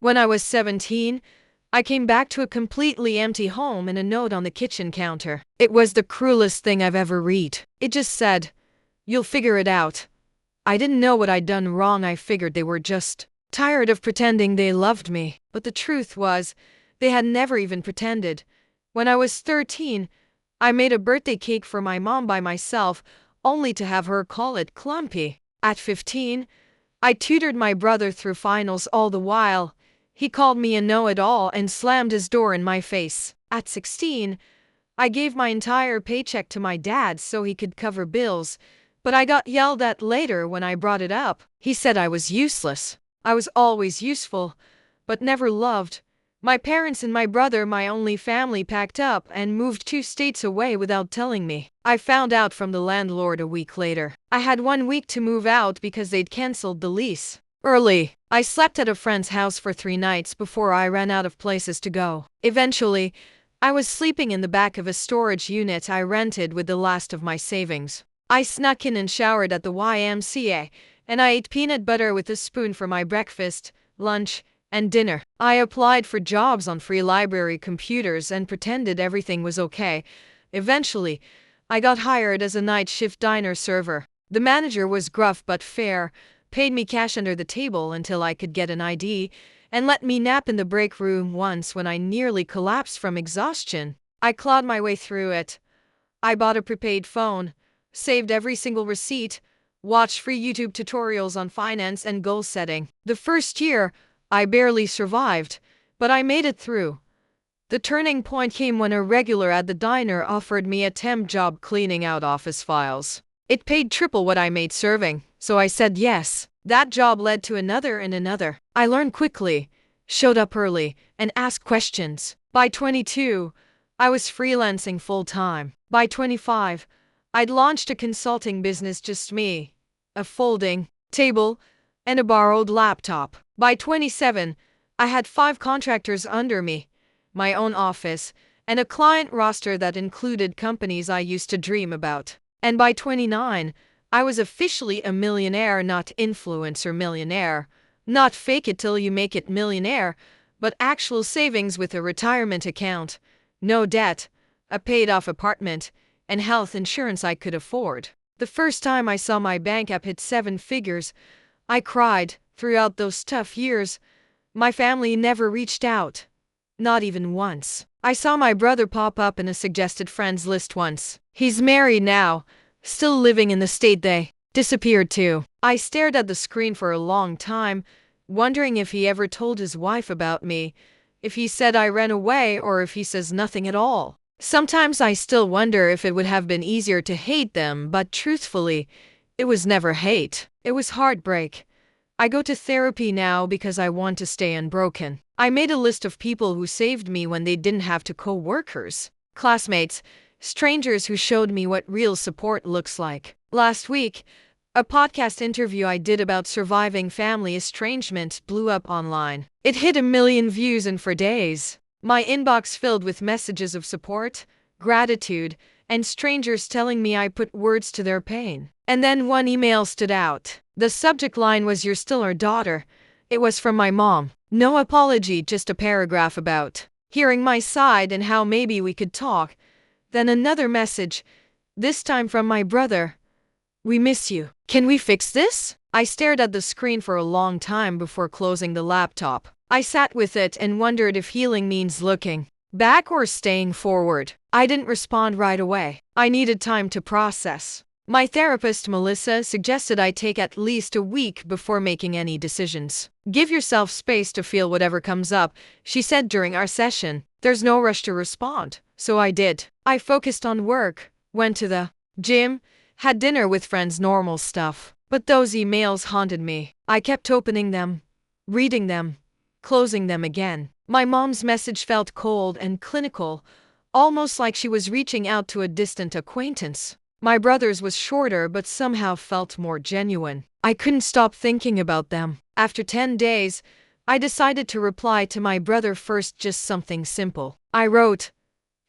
When I was 17, I came back to a completely empty home and a note on the kitchen counter. It was the cruelest thing I've ever read. It just said, "You'll figure it out." I didn't know what I'd done wrong. I figured they were just tired of pretending they loved me. But the truth was, they had never even pretended. When I was 13, I made a birthday cake for my mom by myself, only to have her call it clumpy. At 15, I tutored my brother through finals all the while. He called me a know-it-all and slammed his door in my face. At 16, I gave my entire paycheck to my dad so he could cover bills, but I got yelled at later when I brought it up. He said I was useless. I was always useful, but never loved. My parents and my brother, my only family, packed up and moved 2 states away without telling me. I found out from the landlord a week later. I had 1 week to move out because they'd canceled the lease early. I slept at a friend's house for 3 nights before I ran out of places to go. Eventually, I was sleeping in the back of a storage unit I rented with the last of my savings. I snuck in and showered at the YMCA, and I ate peanut butter with a spoon for my breakfast, lunch, and dinner. I applied for jobs on free library computers and pretended everything was okay. Eventually, I got hired as a night shift diner server. The manager was gruff but fair, paid me cash under the table until I could get an ID, and let me nap in the break room once when I nearly collapsed from exhaustion. I clawed my way through it. I bought a prepaid phone, saved every single receipt, watched free YouTube tutorials on finance and goal setting. The first year, I barely survived, but I made it through. The turning point came when a regular at the diner offered me a temp job cleaning out office files. It paid triple what I made serving, so I said yes. That job led to another and another. I learned quickly, showed up early, and asked questions. By 22, I was freelancing full-time. By 25, I'd launched a consulting business, just me, a folding table, and a borrowed laptop. By 27, I had 5 contractors under me, my own office, and a client roster that included companies I used to dream about. And by 29, I was officially a millionaire, not influencer millionaire, not fake it till you make it millionaire, but actual savings with a retirement account, no debt, a paid-off apartment, and health insurance I could afford. The first time I saw my bank app hit 7 figures, I cried. Throughout those tough years, my family never reached out. Not even once. I saw my brother pop up in a suggested friends list once. He's married now, still living in the state they disappeared to. I stared at the screen for a long time, wondering if he ever told his wife about me, if he said I ran away, or if he says nothing at all. Sometimes I still wonder if it would have been easier to hate them, but truthfully, it was never hate. It was heartbreak. I go to therapy now because I want to stay unbroken. I made a list of people who saved me when they didn't have to, co-workers, classmates, strangers who showed me what real support looks like. Last week, a podcast interview I did about surviving family estrangement blew up online. It hit 1 million views, and for days, my inbox filled with messages of support, gratitude, and strangers telling me I put words to their pain. And then one email stood out. The subject line was, "You're still our daughter." It was from my mom. No apology, just a paragraph about hearing my side and how maybe we could talk. Then another message, this time from my brother. "We miss you. Can we fix this?" I stared at the screen for a long time before closing the laptop. I sat with it and wondered if healing means looking back or staying forward. I didn't respond right away. I needed time to process. My therapist, Melissa, suggested I take at least a week before making any decisions. "Give yourself space to feel whatever comes up," she said during our session. "There's no rush to respond." So I did. I focused on work, went to the gym, had dinner with friends, normal stuff. But those emails haunted me. I kept opening them, reading them, closing them again. My mom's message felt cold and clinical, almost like she was reaching out to a distant acquaintance. My brother's was shorter but somehow felt more genuine. I couldn't stop thinking about them. After 10 days, I decided to reply to my brother first, just something simple. I wrote,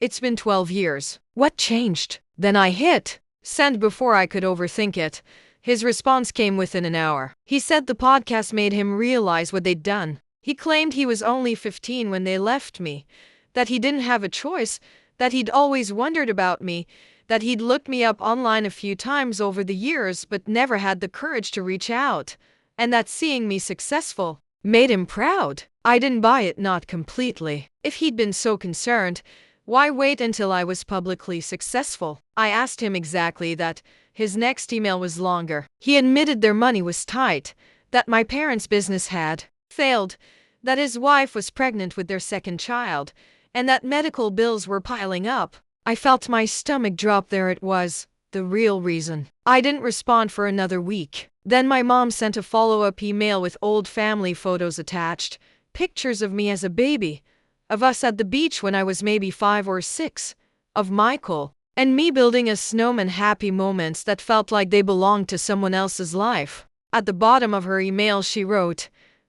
"It's been 12 years. What changed?" Then I hit send before I could overthink it. His response came within an hour. He said the podcast made him realize what they'd done. He claimed he was only 15 when they left me, that he didn't have a choice, that he'd always wondered about me, that he'd looked me up online a few times over the years but never had the courage to reach out, and that seeing me successful made him proud. I didn't buy it, not completely. If he'd been so concerned, why wait until I was publicly successful? I asked him exactly that. His next email was longer. He admitted their money was tight, that my parents' business had failed, that his wife was pregnant with their second child, and that medical bills were piling up. I felt my stomach drop. There it was, the real reason. I didn't respond for another week. Then my mom sent a follow-up email with old family photos attached, pictures of me as a baby, of us at the beach when I was maybe 5 or 6, of Michael and me building a snowman. Happy moments that felt like they belonged to someone else's life. At the bottom of her email she wrote,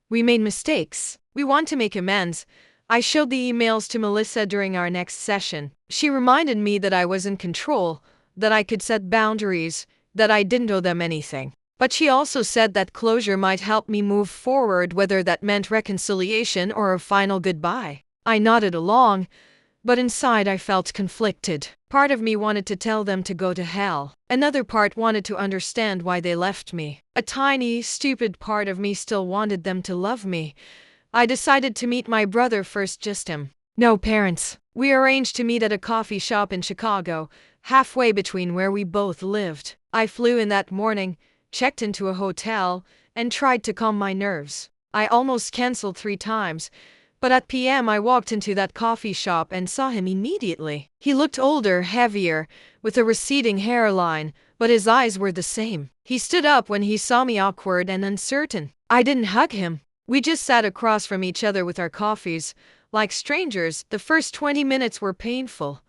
"We made mistakes. We want to make amends." I showed the emails to Melissa during our next session. She reminded me that I was in control, that I could set boundaries, that I didn't owe them anything. But she also said that closure might help me move forward, whether that meant reconciliation or a final goodbye. I nodded along, but inside I felt conflicted. Part of me wanted to tell them to go to hell. Another part wanted to understand why they left me. A tiny, stupid part of me still wanted them to love me. I decided to meet my brother first, just him. No parents. We arranged to meet at a coffee shop in Chicago, halfway between where we both lived. I flew in that morning, checked into a hotel, and tried to calm my nerves. I almost canceled 3 times, but at PM I walked into that coffee shop and saw him immediately. He looked older, heavier, with a receding hairline, but his eyes were the same. He stood up when he saw me, awkward and uncertain. I didn't hug him. We just sat across from each other with our coffees, like strangers. The first 20 minutes were painful.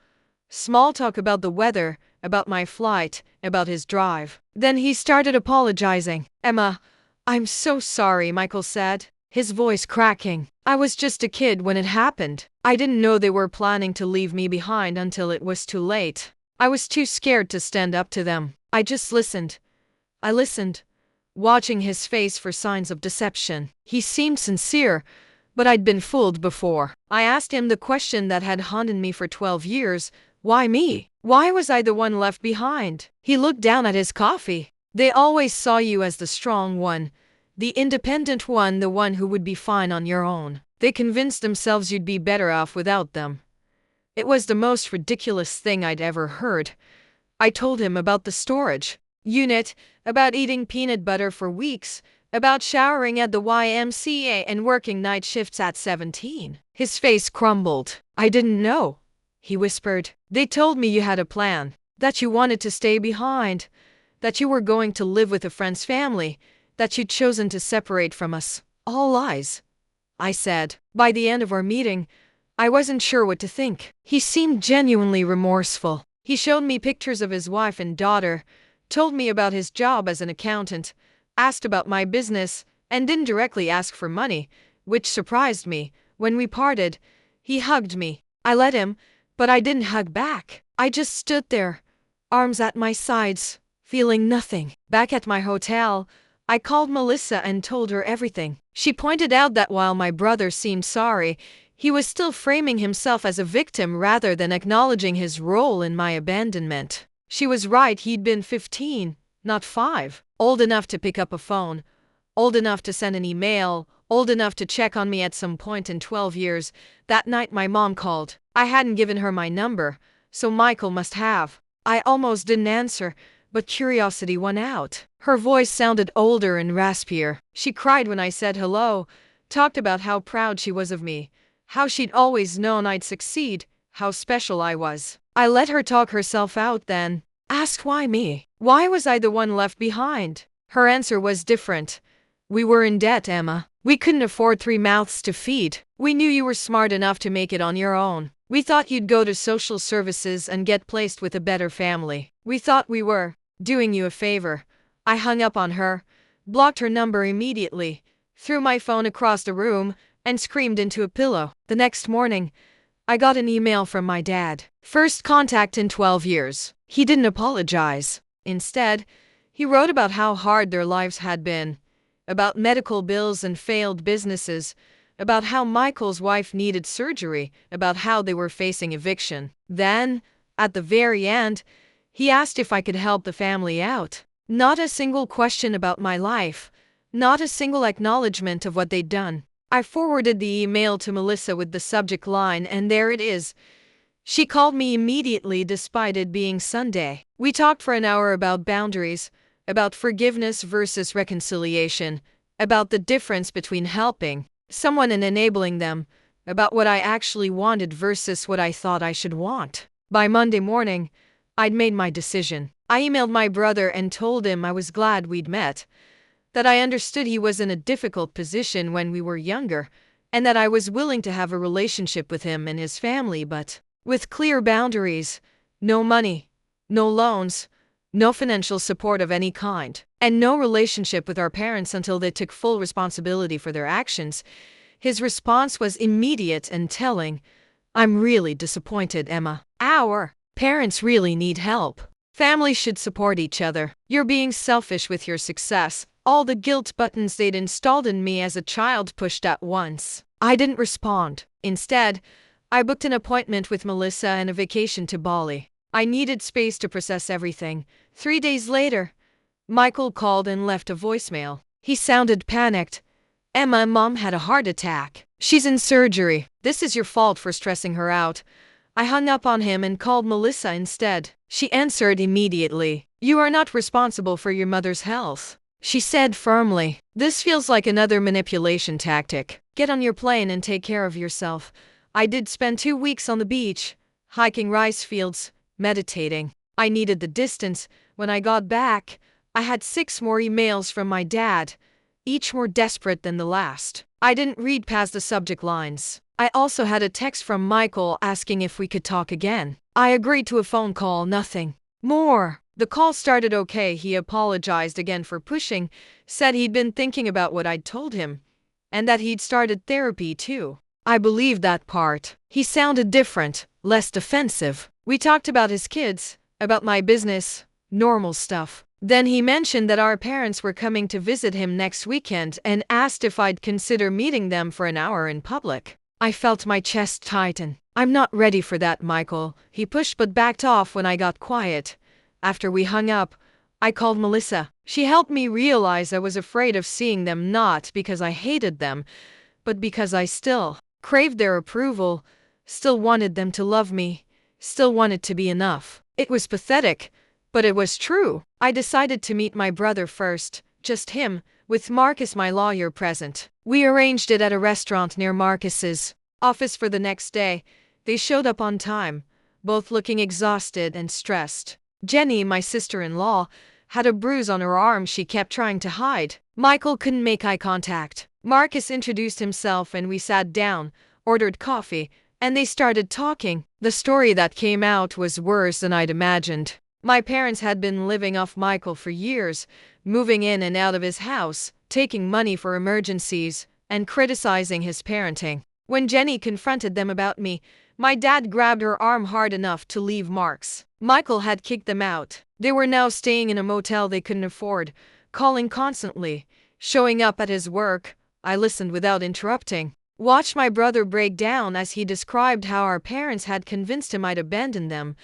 Small talk about the weather, about my flight, about his drive. Then he started apologizing. "Emma, I'm so sorry," Michael said, his voice cracking. "I was just a kid when it happened. I didn't know they were planning to leave me behind until it was too late. I was too scared to stand up to them. I just listened. I listened, watching his face for signs of deception. He seemed sincere, but I'd been fooled before. I asked him the question that had haunted me for 12 years. Why me? Why was I the one left behind? He looked down at his coffee. "They always saw you as the strong one, the independent one, the one who would be fine on your own. They convinced themselves you'd be better off without them." It was the most ridiculous thing I'd ever heard. I told him about the storage unit, about eating peanut butter for weeks, about showering at the YMCA and working night shifts at 17. His face crumbled. "I didn't know," he whispered. "They told me you had a plan, that you wanted to stay behind, that you were going to live with a friend's family, that you'd chosen to separate from us. All lies," I said. By the end of our meeting, I wasn't sure what to think. He seemed genuinely remorseful. He showed me pictures of his wife and daughter, told me about his job as an accountant, asked about my business, and didn't directly ask for money, which surprised me. When we parted, he hugged me. I let him, but I didn't hug back. I just stood there, arms at my sides, feeling nothing. Back at my hotel, I called Melissa and told her everything. She pointed out that while my brother seemed sorry, he was still framing himself as a victim rather than acknowledging his role in my abandonment. She was right, he'd been 15, not 5. Old enough to pick up a phone, old enough to send an email, old enough to check on me at some point in 12 years. That night my mom called. I hadn't given her my number, so Michael must have. I almost didn't answer, but curiosity won out. Her voice sounded older and raspier. She cried when I said hello, talked about how proud she was of me, how she'd always known I'd succeed, how special I was. I let her talk herself out, then asked why me? Why was I the one left behind? Her answer was different. "We were in debt, Emma. We couldn't afford 3 mouths to feed. We knew you were smart enough to make it on your own. We thought you'd go to social services and get placed with a better family. We thought we were doing you a favor." I hung up on her, blocked her number immediately, threw my phone across the room, and screamed into a pillow. The next morning, I got an email from my dad. First contact in 12 years. He didn't apologize. Instead, he wrote about how hard their lives had been, about medical bills and failed businesses, about how Michael's wife needed surgery, about how they were facing eviction. Then, at the very end, he asked if I could help the family out. Not a single question about my life, not a single acknowledgement of what they'd done. I forwarded the email to Melissa with the subject line, and there it is. She called me immediately despite it being Sunday. We talked for an hour about boundaries, about forgiveness versus reconciliation, about the difference between helping someone and enabling them, about what I actually wanted versus what I thought I should want. By Monday morning, I'd made my decision. I emailed my brother and told him I was glad we'd met, that I understood he was in a difficult position when we were younger, and that I was willing to have a relationship with him and his family, but with clear boundaries: no money, no loans, no financial support of any kind, and no relationship with our parents until they took full responsibility for their actions. His response was immediate and telling: "I'm really disappointed, Emma. Our parents really need help. Families should support each other. You're being selfish with your success." All the guilt buttons they'd installed in me as a child pushed at once. I didn't respond. Instead, I booked an appointment with Melissa and a vacation to Bali. I needed space to process everything. 3 days later, Michael called and left a voicemail. He sounded panicked. "Emma, Mom had a heart attack. She's in surgery. This is your fault for stressing her out." I hung up on him and called Melissa instead. She answered immediately. "You are not responsible for your mother's health," she said firmly. "This feels like another manipulation tactic. Get on your plane and take care of yourself." I did spend 2 weeks on the beach, hiking rice fields, meditating. I needed the distance. When I got back, I had 6 more emails from my dad, each more desperate than the last. I didn't read past the subject lines. I also had a text from Michael asking if we could talk again. I agreed to a phone call, nothing more. The call started okay. He apologized again for pushing, said he'd been thinking about what I'd told him, and that he'd started therapy too. I believed that part. He sounded different, less defensive. We talked about his kids, about my business, normal stuff. Then he mentioned that our parents were coming to visit him next weekend and asked if I'd consider meeting them for an hour in public. I felt my chest tighten. "I'm not ready for that, Michael," he pushed but backed off when I got quiet. After we hung up, I called Melissa. She helped me realize I was afraid of seeing them, not because I hated them, but because I still craved their approval, still wanted them to love me, still wanted to be enough. It was pathetic, but it was true. I decided to meet my brother first, just him, with Marcus, my lawyer, present. We arranged it at a restaurant near Marcus's office for the next day. They showed up on time, both looking exhausted and stressed. Jenny, my sister-in-law, had a bruise on her arm she kept trying to hide. Michael couldn't make eye contact. Marcus introduced himself and we sat down, ordered coffee, and they started talking. The story that came out was worse than I'd imagined. My parents had been living off Michael for years, moving in and out of his house, taking money for emergencies, and criticizing his parenting. When Jenny confronted them about me, my dad grabbed her arm hard enough to leave marks. Michael had kicked them out. They were now staying in a motel they couldn't afford, calling constantly, showing up at his work. I listened without interrupting. Watched my brother break down as he described how our parents had convinced him I'd abandoned them,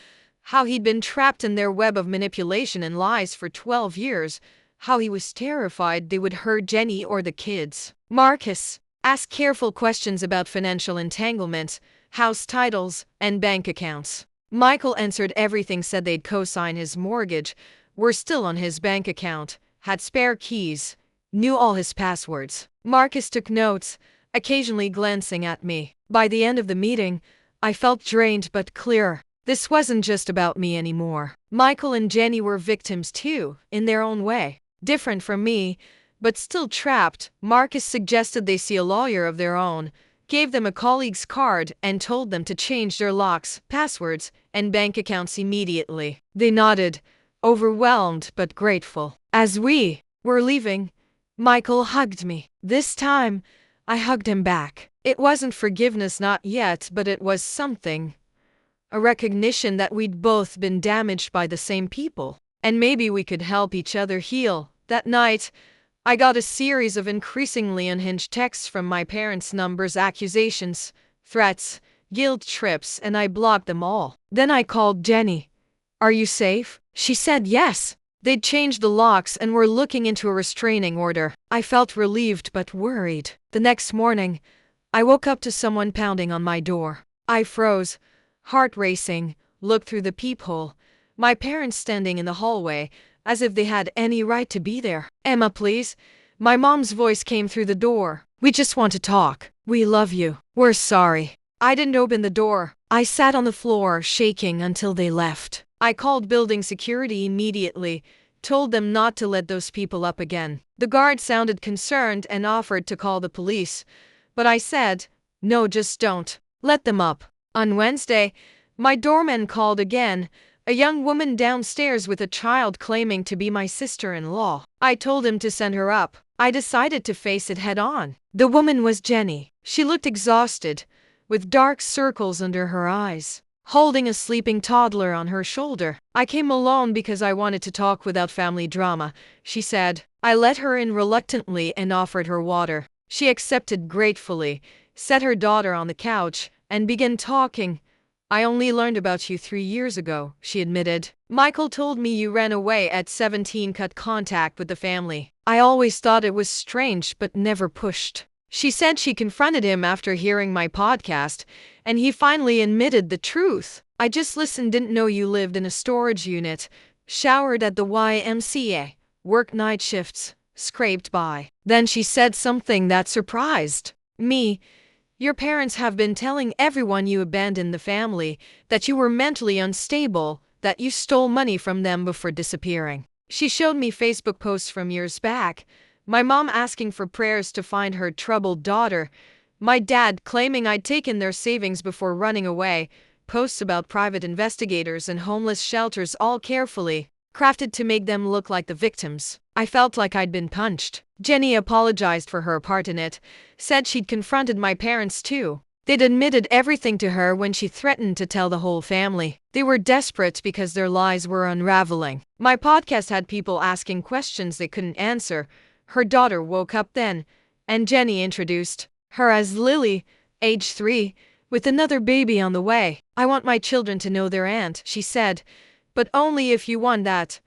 how he'd been trapped in their web of manipulation and lies for 12 years, how he was terrified they would hurt Jenny or the kids. Marcus asked careful questions about financial entanglements, house titles, and bank accounts. Michael answered everything, said they'd co-sign his mortgage, were still on his bank account, had spare keys, knew all his passwords. Marcus took notes, occasionally glancing at me. By the end of the meeting, I felt drained but clear. This wasn't just about me anymore. Michael and Jenny were victims too, in their own way. Different from me, but still trapped. Marcus suggested they see a lawyer of their own, gave them a colleague's card, and told them to change their locks, passwords, and bank accounts immediately. They nodded, overwhelmed but grateful. As we were leaving, Michael hugged me. This time, I hugged him back. It wasn't forgiveness, not yet, but it was something. A recognition that we'd both been damaged by the same people, and maybe we could help each other heal. That night, I got a series of increasingly unhinged texts from my parents' numbers, accusations, threats, guilt trips, and I blocked them all. Then I called Jenny. Are you safe? She said yes. They'd changed the locks and were looking into a restraining order. I felt relieved but worried. The next morning, I woke up to someone pounding on my door. I froze, heart racing, looked through the peephole. My parents standing in the hallway, as if they had any right to be there. Emma, please. My mom's voice came through the door. We just want to talk. We love you. We're sorry. I didn't open the door. I sat on the floor, shaking until they left. I called building security immediately, told them not to let those people up again. The guard sounded concerned and offered to call the police, but I said, no, just don't. Let them up. On Wednesday, my doorman called again, a young woman downstairs with a child claiming to be my sister-in-law. I told him to send her up. I decided to face it head on. The woman was Jenny. She looked exhausted, with dark circles under her eyes, holding a sleeping toddler on her shoulder. I came alone because I wanted to talk without family drama, she said. I let her in reluctantly and offered her water. She accepted gratefully, set her daughter on the couch, and began talking. I only learned about you 3 years ago, she admitted. Michael told me you ran away at 17, cut contact with the family. I always thought it was strange but never pushed. She said she confronted him after hearing my podcast, and he finally admitted the truth. I just listened, didn't know you lived in a storage unit, showered at the YMCA, worked night shifts, scraped by. Then she said something that surprised me. Your parents have been telling everyone you abandoned the family, that you were mentally unstable, that you stole money from them before disappearing. She showed me Facebook posts from years back. My mom asking for prayers to find her troubled daughter. My dad claiming I'd taken their savings before running away. Posts about private investigators and homeless shelters, all carefully crafted to make them look like the victims. I felt like I'd been punched. Jenny apologized for her part in it, said she'd confronted my parents too. They'd admitted everything to her when she threatened to tell the whole family. They were desperate because their lies were unraveling. My podcast had people asking questions they couldn't answer. Her daughter woke up then, and Jenny introduced her as Lily, age 3, with another baby on the way. I want my children to know their aunt, she said, but only if you want that.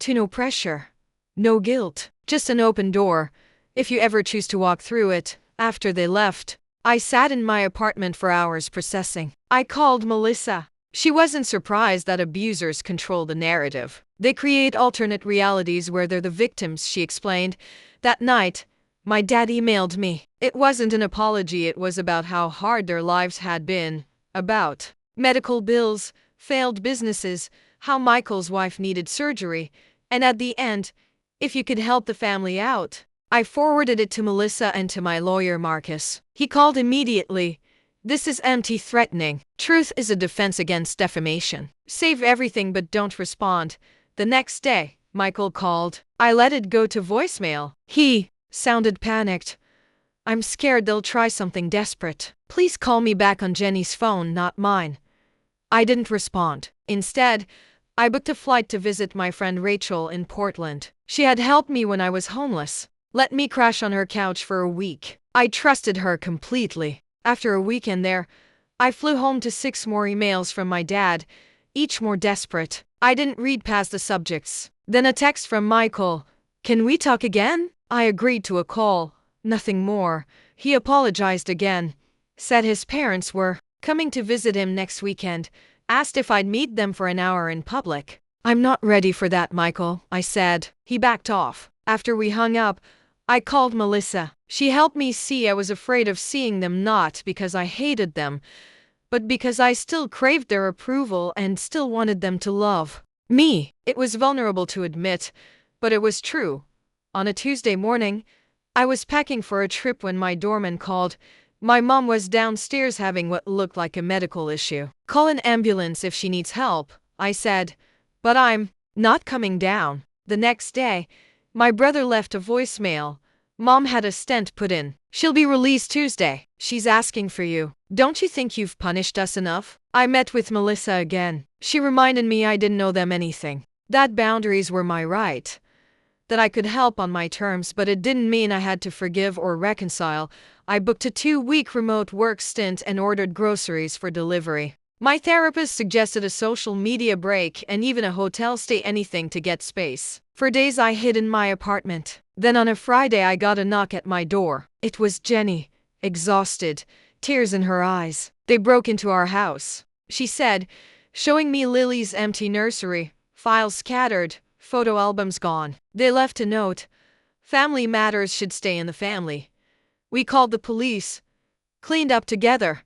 To no pressure. No guilt. Just an open door, if you ever choose to walk through it. After they left, I sat in my apartment for hours processing. I called Melissa. She wasn't surprised that abusers control the narrative. They create alternate realities where they're the victims, she explained. That night, my dad emailed me. It wasn't an apology, it was about how hard their lives had been. About medical bills, failed businesses, how Michael's wife needed surgery, and at the end, if you could help the family out. I forwarded it to Melissa and to my lawyer Marcus. He called immediately. This is empty threatening. Truth is a defense against defamation. Save everything but don't respond. The next day, Michael called. I let it go to voicemail. He sounded panicked. I'm scared they'll try something desperate. Please call me back on Jenny's phone, not mine. I didn't respond. Instead, I booked a flight to visit my friend Rachel in Portland. She had helped me when I was homeless. Let me crash on her couch for a week. I trusted her completely. After a weekend there, I flew home to 6 more emails from my dad, each more desperate. I didn't read past the subjects. Then a text from Michael. Can we talk again? I agreed to a call. Nothing more. He apologized again. Said his parents were coming to visit him next weekend. Asked if I'd meet them for an hour in public. I'm not ready for that, Michael, I said. He backed off. After we hung up, I called Melissa. She helped me see I was afraid of seeing them, not because I hated them, but because I still craved their approval and still wanted them to love me. It was vulnerable to admit, but it was true. On a Tuesday morning, I was packing for a trip when my doorman called. My mom was downstairs having what looked like a medical issue. Call an ambulance if she needs help, I said, but I'm not coming down. The next day, my brother left a voicemail. Mom had a stent put in. She'll be released Tuesday. She's asking for you. Don't you think you've punished us enough? I met with Melissa again. She reminded me I didn't owe them anything. That boundaries were my right. that I could help on my terms, but it didn't mean I had to forgive or reconcile. I booked a 2-week remote work stint and ordered groceries for delivery. My therapist suggested a social media break and even a hotel stay, anything to get space. For days I hid in my apartment. Then on a Friday I got a knock at my door. It was Jenny, exhausted, tears in her eyes. They broke into our house, she said, showing me Lily's empty nursery, files scattered, photo albums gone. They left a note: family matters should stay in the family. We called the police, cleaned up together,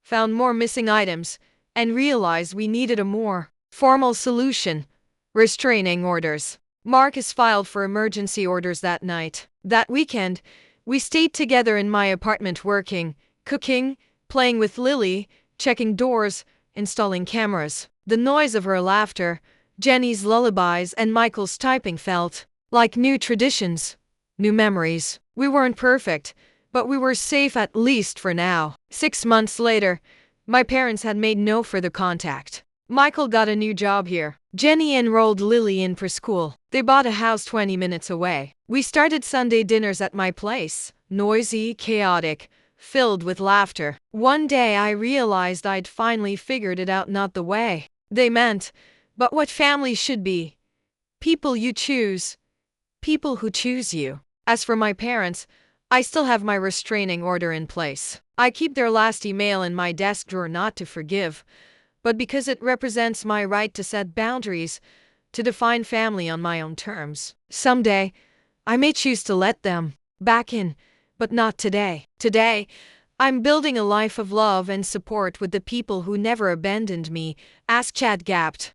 found more missing items, and realized we needed a more formal solution: restraining orders. Marcus filed for emergency orders that night. That weekend, we stayed together in my apartment working, cooking, playing with Lily, checking doors, installing cameras. The noise of her laughter, Jenny's lullabies, and Michael's typing felt like new traditions, new memories. We weren't perfect, but we were safe, at least for now. 6 months later, my parents had made no further contact. Michael got a new job here. Jenny enrolled Lily in preschool. They bought a house 20 minutes away. We started Sunday dinners at my place, noisy, chaotic, filled with laughter. One day I realized I'd finally figured it out, not the way they meant, but what family should be. People you choose. People who choose you. As for my parents, I still have my restraining order in place. I keep their last email in my desk drawer, not to forgive, but because it represents my right to set boundaries, to define family on my own terms. Someday, I may choose to let them back in, but not today. Today, I'm building a life of love and support with the people who never abandoned me. Ask Chad Gapt.